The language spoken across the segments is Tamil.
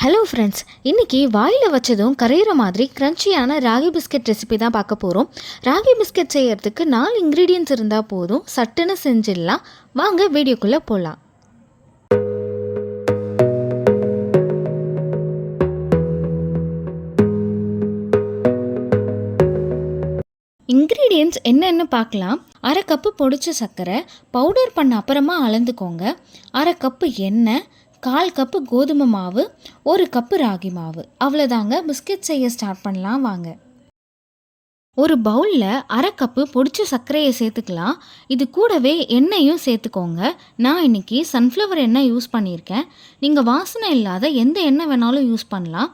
ஹலோ ஃப்ரெண்ட்ஸ், இன்றைக்கி வாயில் வச்சதும் கரையிற மாதிரி க்ரன்ச்சியான ராகி பிஸ்கெட் ரெசிபி தான் பார்க்க போகிறோம். ராகி பிஸ்கெட் செய்கிறதுக்கு 4 இன்க்ரீடியன்ட்ஸ் இருந்தால் போதும், சட்டுன்னு செஞ்சிடலாம். வாங்க வீடியோக்குள்ளே போகலாம். இன்க்ரீடியன்ட்ஸ் என்னென்னு பார்க்கலாம். 1/2 கப்பு பொடிச்ச சர்க்கரை, பவுடர் பண்ண அப்புறமா அளந்துக்கோங்க. 1/2 கப்பு எண்ணெய், 1/4 கப்பு கோதுமை மாவு, 1 கப்பு ராகி மாவு. அவ்வளோதாங்க. பிஸ்கெட் செய்ய ஸ்டார்ட் பண்ணலாம் வாங்க. ஒரு பவுலில் 1/2 கப்பு பொடிச்ச சர்க்கரையை சேர்த்துக்கலாம். இது கூடவே எண்ணெயும் சேர்த்துக்கோங்க. நான் இன்றைக்கி சன்ஃப்ளவர் எண்ணெய் யூஸ் பண்ணியிருக்கேன். நீங்கள் வாசனை இல்லாத எந்த எண்ணெய் வேணாலும் யூஸ் பண்ணலாம்.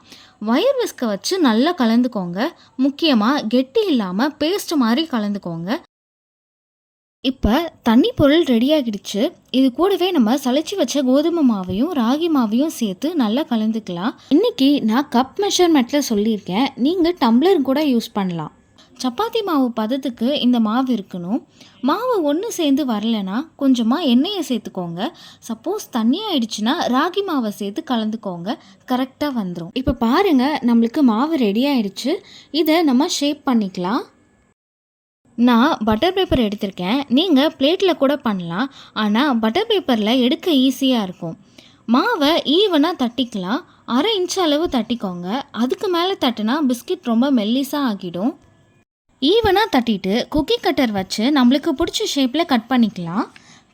வயர் விஸ்கை வச்சு நல்லா கலந்துக்கோங்க. முக்கியமாக கெட்டி இல்லாமல் பேஸ்ட் மாதிரி கலந்துக்கோங்க. இப்போ தண்ணி பொருள் ரெடி ஆகிடுச்சு. இது கூடவே நம்ம சளிச்சு வச்ச கோதுமை மாவையும் ராகி மாவையும் சேர்த்து நல்லா கலந்துக்கலாம். இன்றைக்கி நான் கப் மெஷர்மெண்ட்டில் சொல்லியிருக்கேன். நீங்கள் டம்ளர் கூட யூஸ் பண்ணலாம். சப்பாத்தி மாவு பதத்துக்கு இந்த மாவு இருக்கணும். மாவு ஒன்று சேர்ந்து வரலைன்னா கொஞ்சமாக எண்ணெயை சேர்த்துக்கோங்க. சப்போஸ் தண்ணி ஆயிடுச்சுன்னா ராகி மாவை சேர்த்து கலந்துக்கோங்க. கரெக்டாக வந்துடும். இப்போ பாருங்கள், நம்மளுக்கு மாவு ரெடி ஆயிடுச்சு. இதை நம்ம ஷேப் பண்ணிக்கலாம். நான் பட்டர் பேப்பர் எடுத்திருக்கேன். நீங்கள் பிளேட்டில் கூட பண்ணலாம். ஆனால் பட்டர் பேப்பரில் எடுக்க ஈஸியாக இருக்கும். மாவை ஈவனாக தட்டிக்கலாம். 1/2 இன்ச் அளவு தட்டிக்கோங்க. அதுக்கு மேலே தட்டினா பிஸ்கெட் ரொம்ப மெல்லிஸாக ஆகிடும். ஈவனாக தட்டிட்டு குக்கி கட்டர் வச்சு நம்மளுக்கு பிடிச்ச ஷேப்பில் கட் பண்ணிக்கலாம்.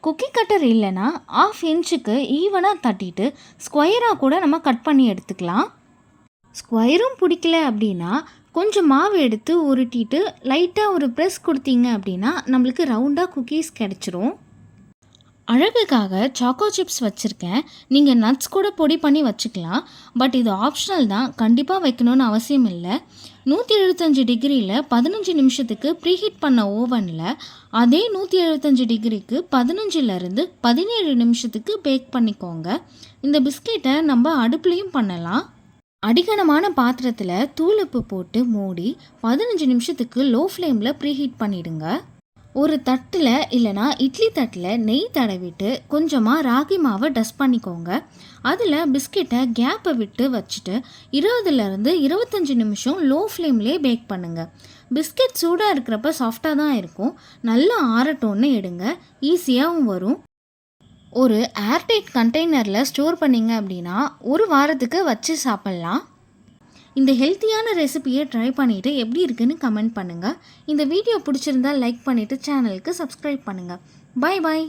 குக்கி கட்டர் இல்லைன்னா 1/2 இன்ச்சுக்கு ஈவனாக தட்டிட்டு ஸ்கொயராக கூட நம்ம கட் பண்ணி எடுத்துக்கலாம். ஸ்கொயரும் பிடிக்கல அப்படின்னா கொஞ்சம் மாவு எடுத்து உருட்டிட்டு லைட்டாக ஒரு ப்ரெஸ் கொடுத்தீங்க அப்படின்னா நம்மளுக்கு ரவுண்டாக குக்கீஸ் கிடச்சிரும். அழகுக்காக சாக்கோ சிப்ஸ் வச்சுருக்கேன். நீங்கள் நட்ஸ் கூட பொடி பண்ணி வச்சுக்கலாம். பட் இது ஆப்ஷனல் தான், கண்டிப்பாக வைக்கணும்னு அவசியம் இல்லை. 175 டிகிரியில் 15 நிமிஷத்துக்கு ப்ரீஹீட் பண்ண ஓவனில் அதே 175 டிகிரிக்கு 15லேருந்து 17 நிமிஷத்துக்கு பேக் பண்ணிக்கோங்க. இந்த பிஸ்கெட்டை நம்ம அடுப்புலையும் பண்ணலாம். அடிகனமான பாத்திரத்தில் தூளுப்பு போட்டு மூடி 15 நிமிஷத்துக்கு லோ ஃப்ளேமில் ப்ரீஹீட் பண்ணிவிடுங்க. ஒரு தட்டில் இல்லைனா இட்லி தட்டில் நெய் தடவிட்டு கொஞ்சமாக ராகி மாவை டஸ்ட் பண்ணிக்கோங்க. அதில் பிஸ்கெட்டை கேப்பை விட்டு வச்சுட்டு 20லேருந்து 25 நிமிஷம் லோ ஃப்ளேம்லேயே பேக் பண்ணுங்கள். பிஸ்கெட் சூடாக இருக்கிறப்ப சாஃப்டாக தான் இருக்கும். நல்லா ஆறட்டோன்னு எடுங்க, ஈஸியாகவும் வரும். ஒரு ஏர்டைட் கண்டெய்னரில் ஸ்டோர் பண்ணிங்க அப்படின்னா 1 வாரத்துக்கு வச்சு சாப்பிட்லாம். இந்த ஹெல்த்தியான ரெசிபியை ட்ரை பண்ணிவிட்டு எப்படி இருக்குன்னு கமெண்ட் பண்ணுங்கள். இந்த வீடியோ பிடிச்சிருந்தால் லைக் பண்ணிவிட்டு சேனலுக்கு சப்ஸ்கிரைப் பண்ணுங்கள். Bye bye.